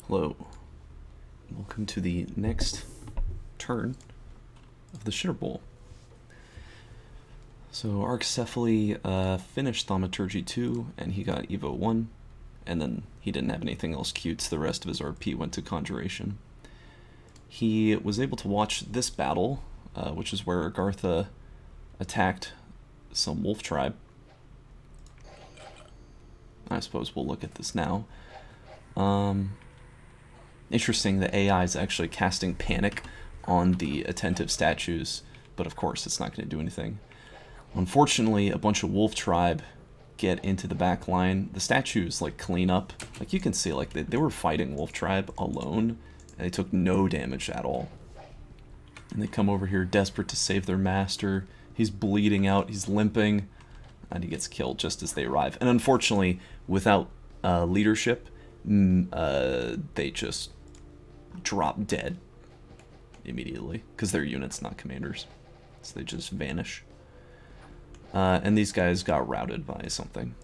Hello. Welcome to the next turn of the Shitterbowl. So Arccephaly finished Thaumaturgy 2, and he got Evo 1, and then he didn't have anything else cute, so the rest of his RP went to Conjuration. He was able to watch this battle, which is where Agartha attacked some wolf tribe. I suppose we'll look at this now. Interesting, the AI is actually casting Panic on the attentive statues, but of course it's not going to do anything. Unfortunately, a bunch of wolf tribe get into the back line. The statues clean up. You can see they were fighting wolf tribe alone, and they took no damage at all. And they come over here desperate to save their master. He's bleeding out, he's limping, and he gets killed just as they arrive. And unfortunately, without leadership, they just drop dead immediately because they're units, not commanders, so they just vanish. And these guys got routed by something.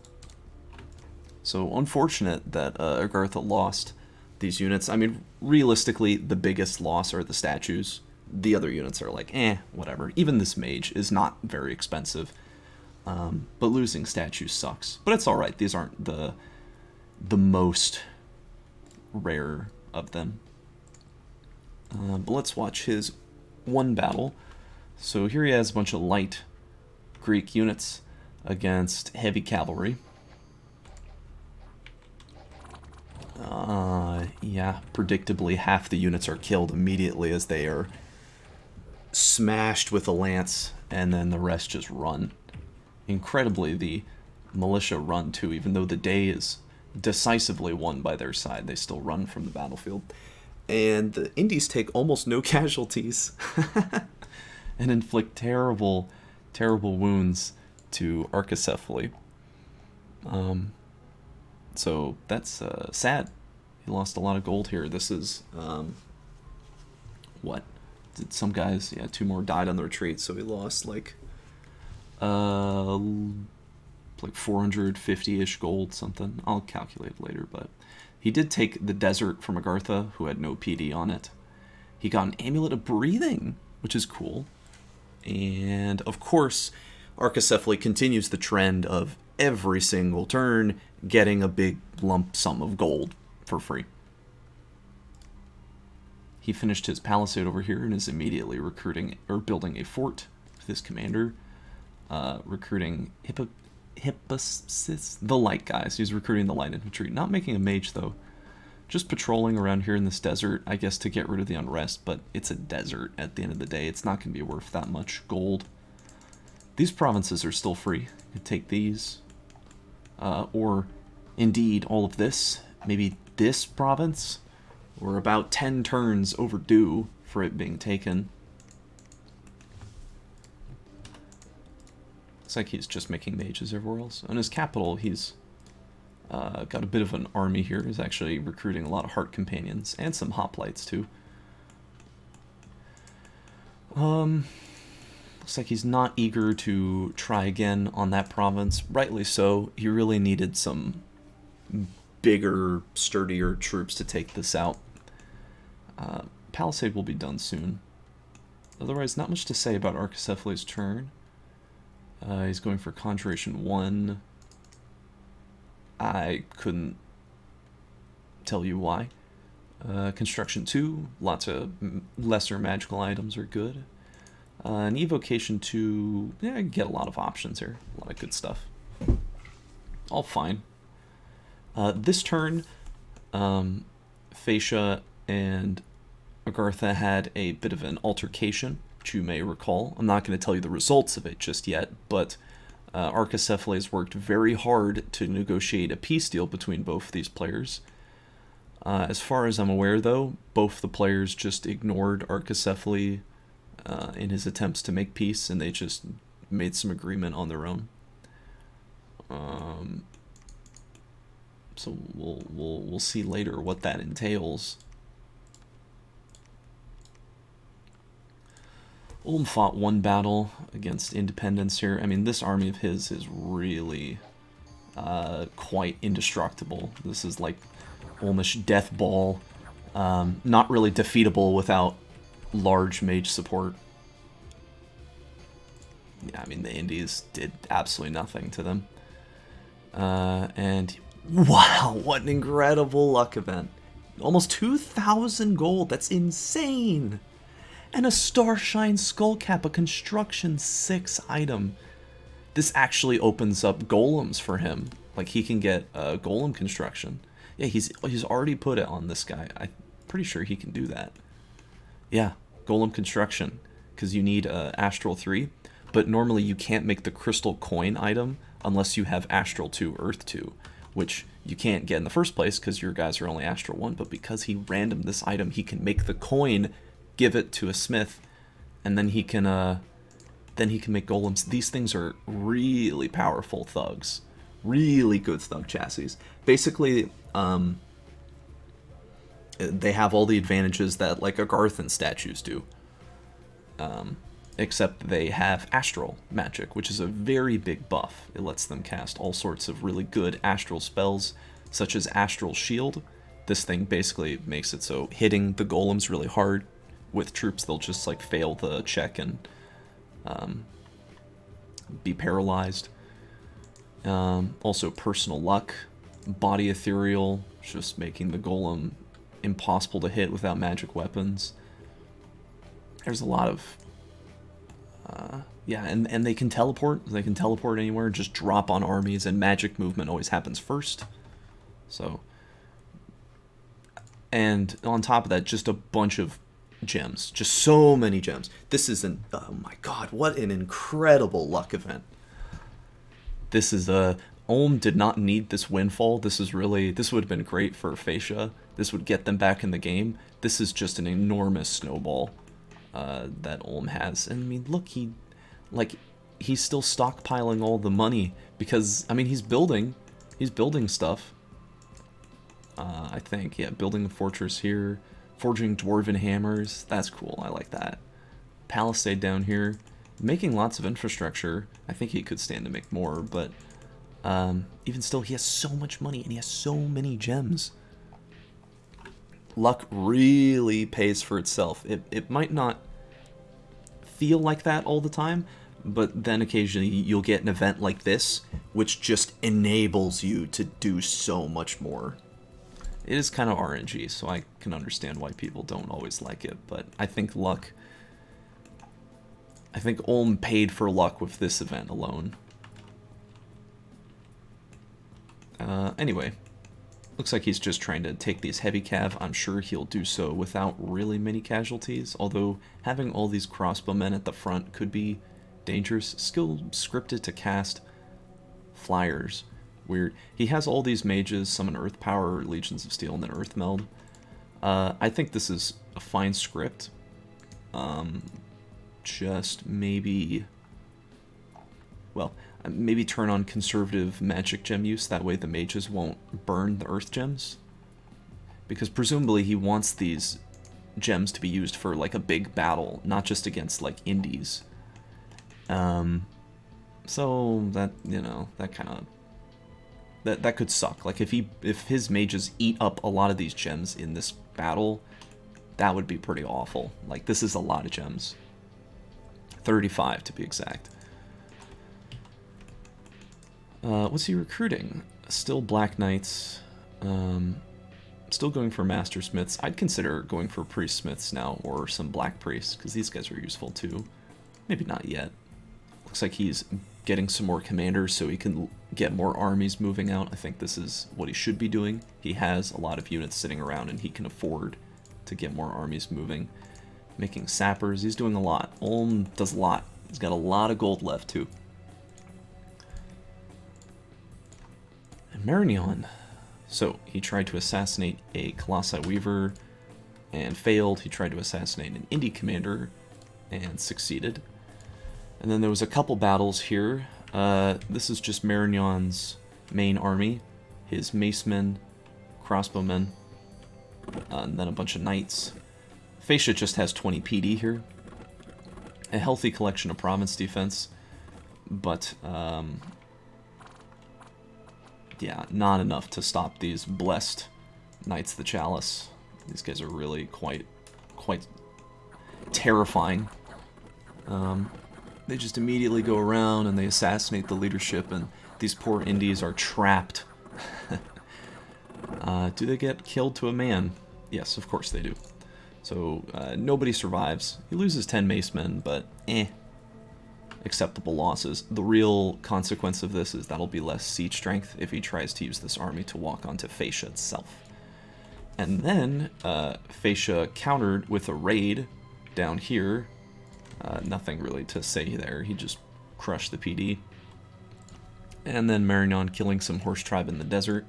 So unfortunate that Agartha lost these units. I mean, realistically, the biggest loss are the statues. The other units are whatever. Even this mage is not very expensive, but losing statues sucks. But it's alright, these aren't the most rare of them. But let's watch his one battle. So here he has a bunch of light Greek units against heavy cavalry. Yeah, predictably half the units are killed immediately as they are smashed with a lance, and then the rest just run. Incredibly, the militia run too, even though the day is decisively won by their side. They still run from the battlefield. And the Indies take almost no casualties and inflict terrible, terrible wounds to Arccephaly. So that's sad. He lost a lot of gold here. This is, what? Did some guys, 2 more died on the retreat, so he lost 450-ish gold, something. I'll calculate later, but he did take the desert from Agartha, who had no PD on it. He got an Amulet of Breathing, which is cool. And, of course, Arccephaly continues the trend of every single turn getting a big lump sum of gold for free. He finished his palisade over here and is immediately recruiting, or building a fort with his commander, recruiting Hippasis, the light guys. He's recruiting the light infantry. Not making a mage, though. Just patrolling around here in this desert, I guess, to get rid of the unrest, but it's a desert at the end of the day. It's not going to be worth that much gold. These provinces are still free. You can take these, or indeed all of this. Maybe this province. We're about 10 turns overdue for it being taken. Looks like he's just making mages everywhere else. On his capital, he's got a bit of an army here. He's actually recruiting a lot of heart companions and some hoplites too. Looks like he's not eager to try again on that province. Rightly so. He really needed some bigger, sturdier troops to take this out. Palisade will be done soon. Otherwise, not much to say about Arccephaly's turn. He's going for Conjuration 1. I couldn't tell you why. Construction 2, lots of lesser magical items are good. And Evocation 2, I get a lot of options here. A lot of good stuff. All fine. This turn, Fascia and Agartha had a bit of an altercation, which you may recall. I'm not going to tell you the results of it just yet, but Arccephaly has worked very hard to negotiate a peace deal between both these players. As far as I'm aware, though, both the players just ignored Arccephaly in his attempts to make peace, and they just made some agreement on their own. So we'll see later what that entails. Ulm fought one battle against Independence here. I mean, this army of his is really quite indestructible. This is like Ulmish Death Ball Not really defeatable without large mage support. Yeah, I mean, the Indies did absolutely nothing to them. And wow, what an incredible luck event. Almost 2,000 gold, that's insane! And a Starshine Skullcap, a construction 6 item. This actually opens up golems for him. Like, he can get golem construction. Yeah, he's already put it on this guy. I'm pretty sure he can do that. Yeah, golem construction, because you need Astral 3, but normally you can't make the crystal coin item unless you have Astral 2, Earth 2, which you can't get in the first place because your guys are only Astral 1, but because he randomed this item, he can make the coin, give it to a smith, and then he can make golems. These things are really powerful thugs. Really good thug chassis. Basically, they have all the advantages that like Agarthan statues do. Except they have astral magic, which is a very big buff. It lets them cast all sorts of really good astral spells, such as Astral Shield. This thing basically makes it so hitting the golems really hard with troops, they'll just like fail the check and be paralyzed. Also personal luck, body ethereal, just making the golem impossible to hit without magic weapons. There's a lot of yeah, and they can teleport. They can teleport anywhere, just drop on armies, and magic movement always happens first. So, and on top of that, just a bunch of gems. Just so many gems. This is an, oh my god, what an incredible luck event. This is a, Ulm did not need this windfall. This is really, this would have been great for Fascia. This would get them back in the game. This is just an enormous snowball that Ulm has. And I mean, look, he's still stockpiling all the money because, I mean, he's building stuff. I think, yeah, building a fortress here, forging dwarven hammers. That's cool. I like that. Palisade down here, making lots of infrastructure. I think he could stand to make more, but even still, he has so much money and he has so many gems. Luck really pays for itself. It might not feel like that all the time, but then occasionally you'll get an event like this, which just enables you to do so much more. It is kind of RNG, so I can understand why people don't always like it, but I think luck... I think Ulm paid for luck with this event alone. Anyway, looks like he's just trying to take these heavy cav. I'm sure he'll do so without really many casualties, although having all these crossbowmen at the front could be dangerous. Skill scripted to cast flyers. Weird. He has all these mages, summon Earth Power, Legions of Steel, and then Earth Meld. I think this is a fine script. Just maybe... well, maybe turn on conservative magic gem use, that way the mages won't burn the earth gems. Because presumably he wants these gems to be used for like a big battle, not just against like indies. So that, you know, that kind of... That could suck. Like if his mages eat up a lot of these gems in this battle, that would be pretty awful. Like, this is a lot of gems. 35 to be exact. What's he recruiting? Still Black Knights. Still going for Master Smiths. I'd consider going for Priest Smiths now, or some Black Priests, because these guys are useful too. Maybe not yet. Looks like he's getting some more commanders so he can get more armies moving out. I think this is what he should be doing. He has a lot of units sitting around and he can afford to get more armies moving. Making sappers. He's doing a lot. Ulm does a lot. He's got a lot of gold left too. And Marignon. So he tried to assassinate a Colossi Weaver and failed. He tried to assassinate an Indie commander and succeeded. And then there was a couple battles here. This is just Marignon's main army. His macemen, crossbowmen, and then a bunch of knights. Fascia just has 20 PD here. A healthy collection of province defense, but yeah, not enough to stop these blessed Knights of the Chalice. These guys are really quite terrifying. They just immediately go around and they assassinate the leadership, and these poor Indies are trapped. Do they get killed to a man? Yes, of course they do. So nobody survives. He loses 10 macemen, but acceptable losses. The real consequence of this is that'll be less siege strength if he tries to use this army to walk onto Fascia itself. And then Fascia countered with a raid down here. Nothing really to say there. He just crushed the PD. And then Marignan killing some horse tribe in the desert.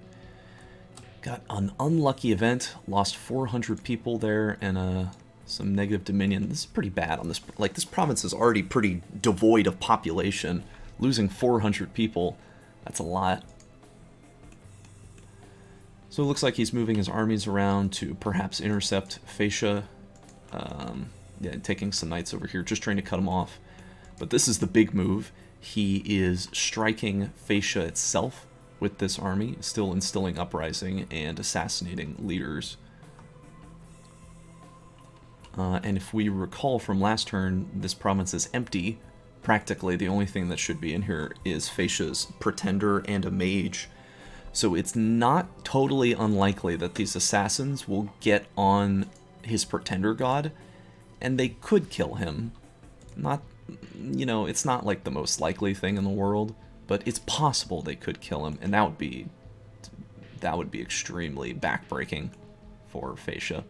Got an unlucky event. Lost 400 people there and some negative dominion. This is pretty bad on this. Like, this province is already pretty devoid of population. Losing 400 people, that's a lot. So it looks like he's moving his armies around to perhaps intercept Fascia. Yeah, taking some knights over here, just trying to cut him off. But this is the big move. He is striking Fascia itself with this army, still instilling uprising and assassinating leaders. And if we recall from last turn, this province is empty. Practically, the only thing that should be in here is Fascia's pretender and a mage. So it's not totally unlikely that these assassins will get on his pretender god, and they could kill him. Not, you know, it's not like the most likely thing in the world, but it's possible they could kill him, and that would be extremely backbreaking for Fascia.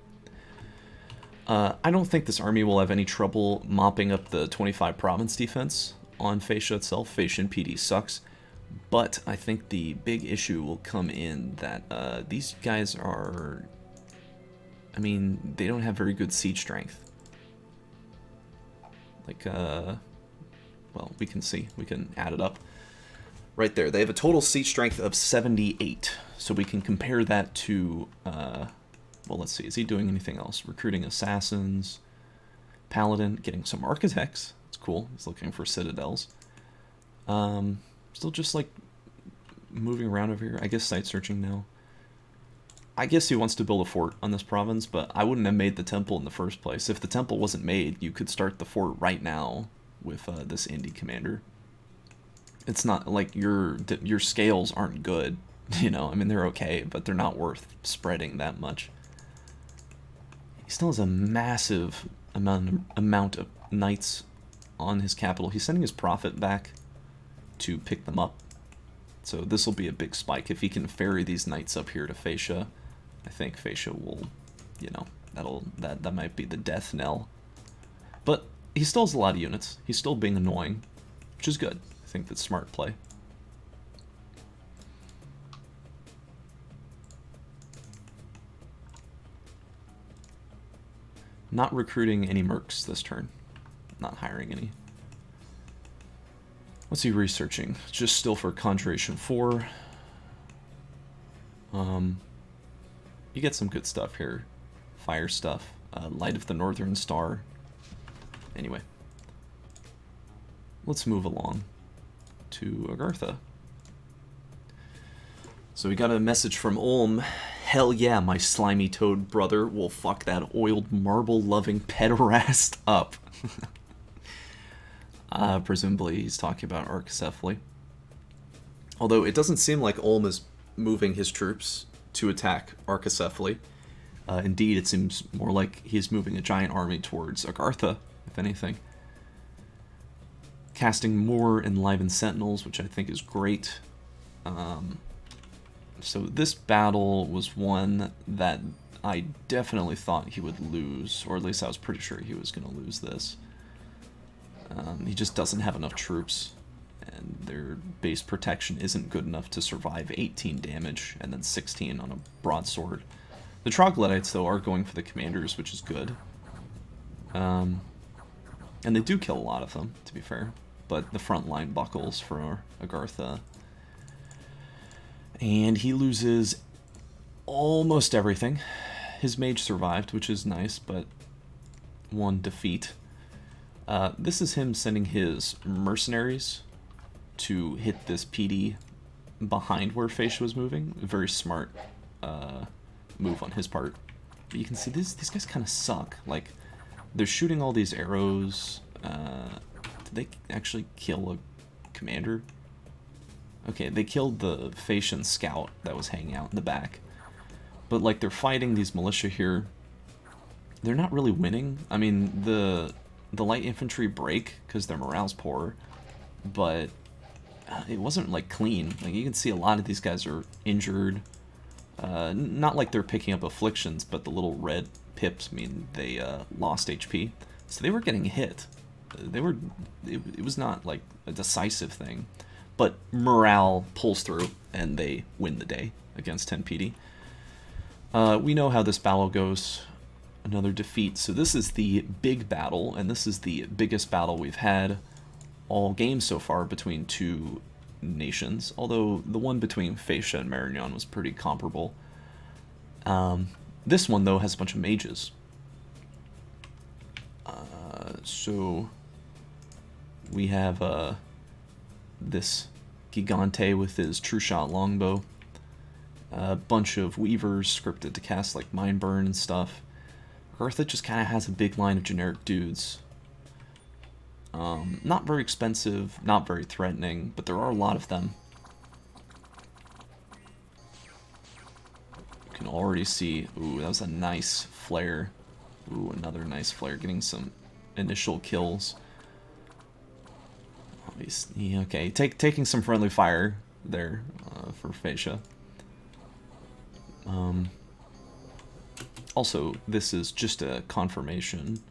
I don't think this army will have any trouble mopping up the 25 province defense on Fascia itself. Fascian PD sucks, but I think the big issue will come in that these guys are, I mean, they don't have very good siege strength. Like, well, we can see, we can add it up. Right there, they have a total siege strength of 78, so we can compare that to, well, let's see, is he doing anything else? Recruiting assassins, paladin, getting some architects, it's cool, he's looking for citadels. Still just, like, moving around over here, I guess site searching now. I guess he wants to build a fort on this province, but I wouldn't have made the temple in the first place. If the temple wasn't made, you could start the fort right now with this indie commander. It's not like your scales aren't good, you know, I mean, they're okay, but they're not worth spreading that much. He still has a massive amount of knights on his capital. He's sending his prophet back to pick them up. So this will be a big spike. If he can ferry these knights up here to Fascia, I think Fascia will, you know, that might be the death knell. But he still has a lot of units. He's still being annoying, which is good. I think that's smart play. Not recruiting any mercs this turn. Not hiring any. What's he researching? Just still for Conjuration 4. You get some good stuff here. Fire stuff. Light of the Northern Star. Anyway. Let's move along to Agartha. So we got a message from Ulm. Hell yeah, my slimy toad brother will fuck that oiled marble-loving pederast up. Presumably he's talking about Archacephaly. Although it doesn't seem like Ulm is moving his troops to attack Archacephaly. Indeed, it seems more like he's moving a giant army towards Agartha, if anything. Casting more enlivened sentinels, which I think is great. So this battle was one that I definitely thought he would lose, or at least I was pretty sure he was going to lose this. He just doesn't have enough troops, and their base protection isn't good enough to survive 18 damage and then 16 on a broadsword. The Troglodytes, though, are going for the commanders, which is good. And they do kill a lot of them, to be fair, but the front line buckles for Agartha. And he loses almost everything. His mage survived, which is nice, but one defeat. This is him sending his mercenaries to hit this PD behind where Fascia was moving. A very smart move on his part. But you can see these guys kind of suck. Like, they're shooting all these arrows. Did they actually kill a commander? Okay, they killed the Phasian scout that was hanging out in the back. But, like, they're fighting these militia here. They're not really winning. I mean, the light infantry break because their morale's poor. But it wasn't, like, clean. Like, you can see a lot of these guys are injured. Not like they're picking up afflictions, but the little red pips mean they lost HP. So they were getting hit. It was not, like, a decisive thing. But morale pulls through, and they win the day against 10 PD. We know how this battle goes. Another defeat. So this is the big battle, and this is the biggest battle we've had all game so far between two nations. Although the one between Phasia and Marignan was pretty comparable. This one, though, has a bunch of mages. So we have this Gigante with his True Shot longbow. A bunch of weavers scripted to cast like Mind Burn and stuff. Eartha just kind of has a big line of generic dudes. Not very expensive, not very threatening, but there are a lot of them. You can already see, ooh, that was a nice flare. Ooh, another nice flare, getting some initial kills. Obviously, okay, taking some friendly fire there for Phasia. Also, this is just a confirmation.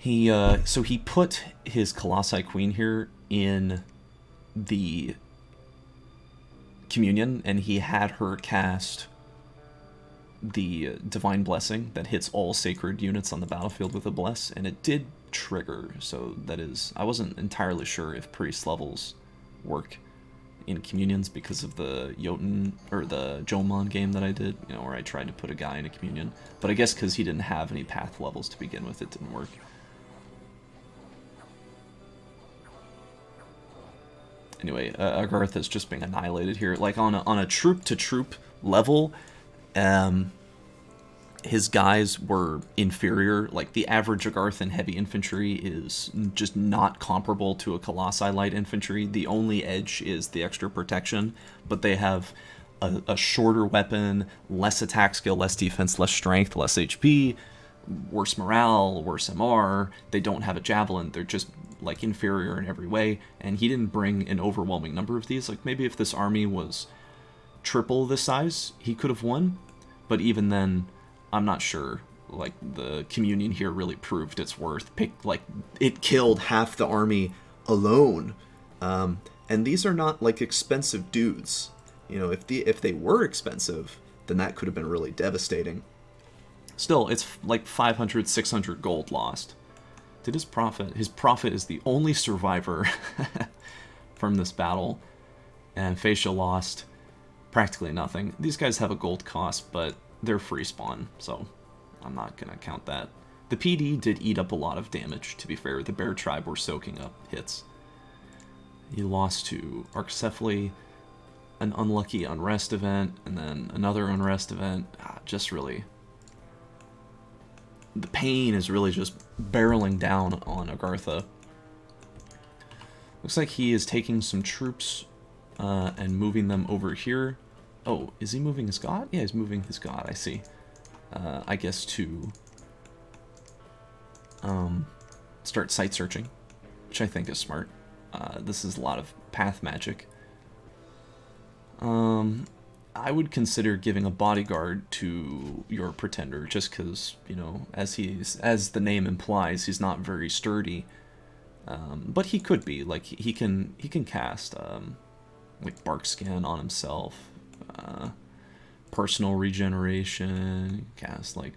So he put his Colossi Queen here in the Communion, and he had her cast the Divine Blessing that hits all sacred units on the battlefield with a bless, and it did trigger. So that is, I wasn't entirely sure if priest levels work in communions because of the Jotun or the Jomon game that I did, you know, where I tried to put a guy in a communion. But I guess because he didn't have any path levels to begin with, it didn't work. Anyway, Agartha's just being annihilated here. Like on a troop to troop level, his guys were inferior. Like the average Agarthan heavy infantry is just not comparable to a Colossi light infantry. The only edge is the extra protection, but they have a shorter weapon, less attack skill, less defense, less strength, less HP, worse morale, worse MR. They don't have a javelin. They're just like inferior in every way, and he didn't bring an overwhelming number of these. Like maybe if this army was triple this size, he could have won, but even then, I'm not sure. Like the Communion here really proved its worth. Like it killed half the army alone, and these are not like expensive dudes. You know, if they were expensive, then that could have been really devastating. Still, it's like 500, 600 gold lost. Did his prophet is the only survivor from this battle, and Phasia lost practically nothing. These guys have a gold cost, but they're free spawn, so I'm not gonna count that. The PD did eat up a lot of damage, to be fair. The Bear Tribe were soaking up hits. He lost to Arccephaly, an unlucky Unrest event, and then another Unrest event. Just really... the pain is really just barreling down on Agartha. Looks like he is taking some troops and moving them over here. Oh, is he moving his god? Yeah, he's moving his god, I see. I guess to start site searching, which I think is smart. This is a lot of path magic. I would consider giving a bodyguard to your pretender, just because, you know, as the name implies, he's not very sturdy. But he could be, like, he can cast like bark skin on himself, personal regeneration, cast like,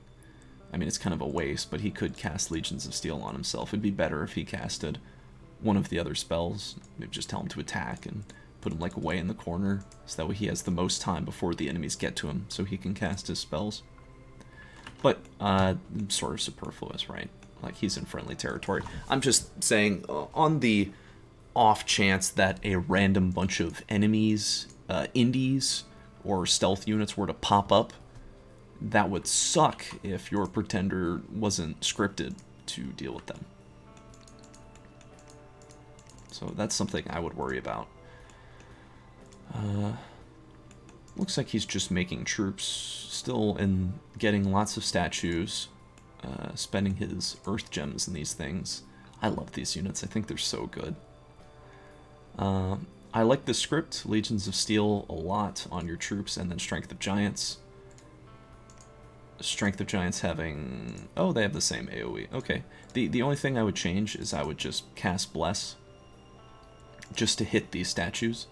I mean, it's kind of a waste, but he could cast Legions of Steel on himself. It'd be better if he casted one of the other spells. Maybe just tell him to attack and put him like away in the corner, so that way he has the most time before the enemies get to him, so he can cast his spells. But sort of superfluous, right? Like, he's in friendly territory. I'm just saying, on the off chance that a random bunch of enemies, indies, or stealth units were to pop up, that would suck if your pretender wasn't scripted to deal with them. So that's something I would worry about. Looks like he's just making troops still and getting lots of statues, spending his earth gems in these things. I love these units. I think they're so good. I like the script, Legions of Steel, a lot on your troops, and then Strength of Giants. Strength of Giants having... Oh, they have the same AoE. Okay. The only thing I would change is I would just cast Bless, just to hit these statues,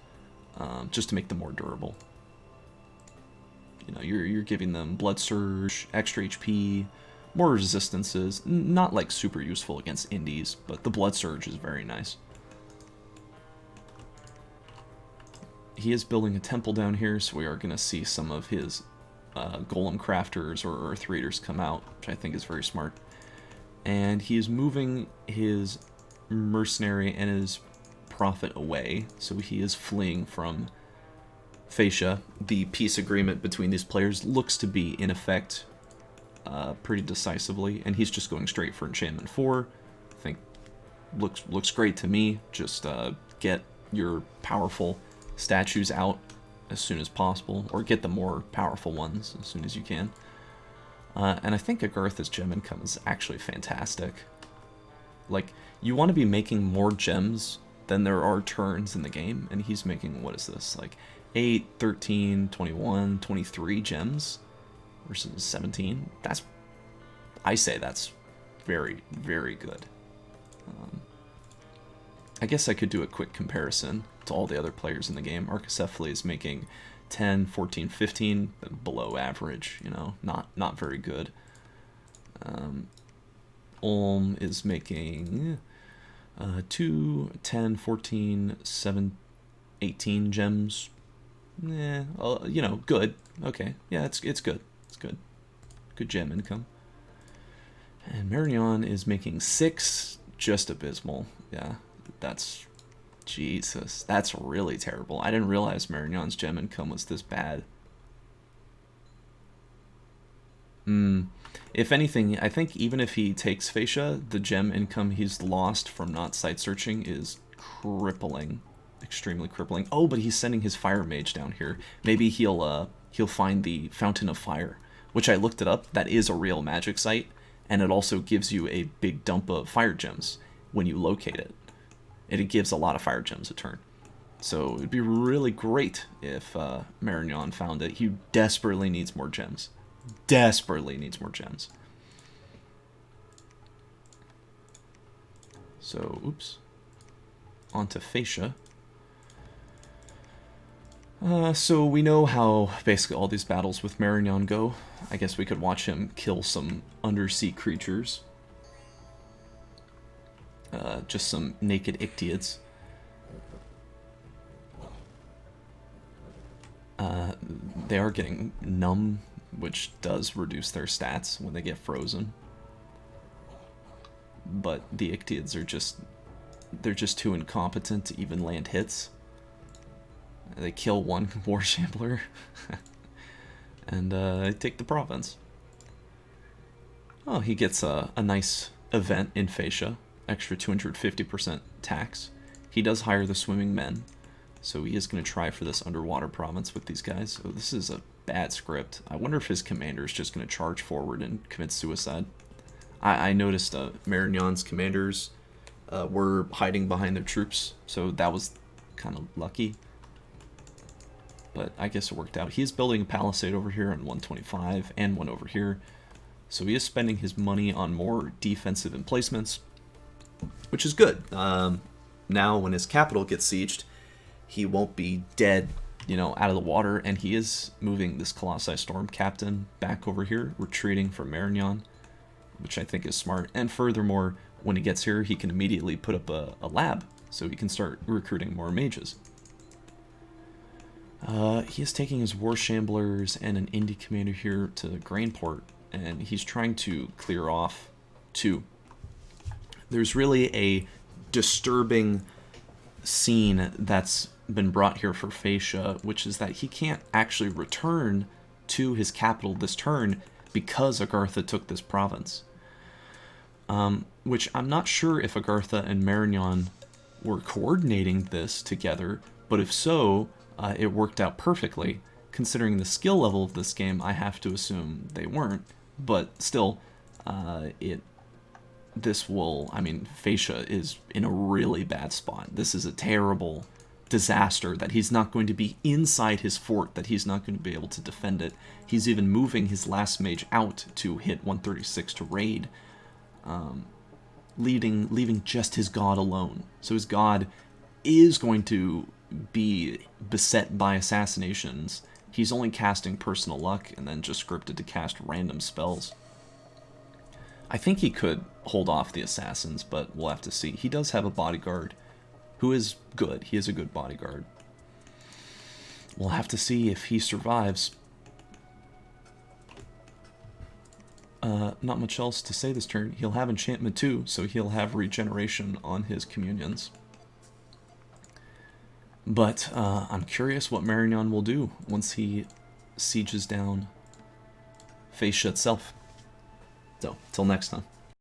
just to make them more durable. You know, you're giving them Blood Surge, extra HP, more resistances. Not like super useful against indies, but the Blood Surge is very nice. He is building a temple down here, so we are going to see some of his Golem Crafters or Earth Raiders come out, which I think is very smart. And he is moving his Mercenary and his Prophet away, so he is fleeing from Fascia. The peace agreement between these players looks to be in effect pretty decisively, and he's just going straight for Enchantment 4. I think looks great to me. Just get your powerful statues out as soon as possible, or get the more powerful ones as soon as you can. And I think Agartha's gem income is actually fantastic. Like, you want to be making more gems than there are turns in the game, and he's making, what is this, like 8, 13, 21, 23 gems versus 17. I say that's very, very good. I guess I could do a quick comparison to all the other players in the game. Archaecephaly is making 10, 14, 15, below average, you know, not very good. Ulm is making 2, 10, 14, 7, 18 gems. You know, good. Okay, yeah, it's good. It's good. Good gem income. And Marignon is making 6, just abysmal. Yeah, that's... Jesus, that's really terrible. I didn't realize Marignon's gem income was this bad. If anything, I think even if he takes Fascia, the gem income he's lost from not site searching is crippling. Extremely crippling. Oh, but he's sending his Fire Mage down here. Maybe he'll find the Fountain of Fire, which I looked it up. That is a real magic site, and it also gives you a big dump of fire gems when you locate it. And it gives a lot of fire gems a turn. So it'd be really great if Marignon found it. He desperately needs more gems. Desperately needs more gems. So, oops. Onto Fascia. So we know how basically all these battles with Marignon go. I guess we could watch him kill some undersea creatures. Just some naked Ictiids. They are getting numb, which does reduce their stats when they get frozen. But the Ictiids are they're just too incompetent to even land hits. They kill one War Shambler and take the province. Oh, he gets a nice event in Fascia. Extra 250% tax. He does hire the swimming men, so he is going to try for this underwater province with these guys. Oh, this is a bad script. I wonder if his commander is just going to charge forward and commit suicide. I noticed Marignon's commanders were hiding behind their troops, so that was kind of lucky. But I guess it worked out. He is building a palisade over here on 125 and one over here, so he is spending his money on more defensive emplacements, which is good. Now when his capital gets sieged, he won't be dead, you know, out of the water, and he is moving this Colossi Storm Captain back over here, retreating from Marignon, which I think is smart. And furthermore, when he gets here, he can immediately put up a lab, so he can start recruiting more mages. He is taking his War Shamblers and an Indie Commander here to Grainport, and he's trying to clear off 2. There's really a disturbing scene that's been brought here for Fascia, which is that he can't actually return to his capital this turn because Agartha took this province. Which I'm not sure if Agartha and Marignan were coordinating this together, but if so, it worked out perfectly. Considering the skill level of this game, I have to assume they weren't, but still, Fascia is in a really bad spot. This is a terrible disaster that he's not going to be inside his fort, that he's not going to be able to defend it. He's even moving his last mage out to hit 136 to raid, leaving just his god alone. So his god is going to be beset by assassinations. He's only casting personal luck and then just scripted to cast random spells. I think he could hold off the assassins, but we'll have to see. He does have a bodyguard who is good. He is a good bodyguard. We'll have to see if he survives. Not much else to say this turn. He'll have enchantment too, so he'll have regeneration on his communions. But I'm curious what Marignan will do once he sieges down Fascia itself. So, till next time.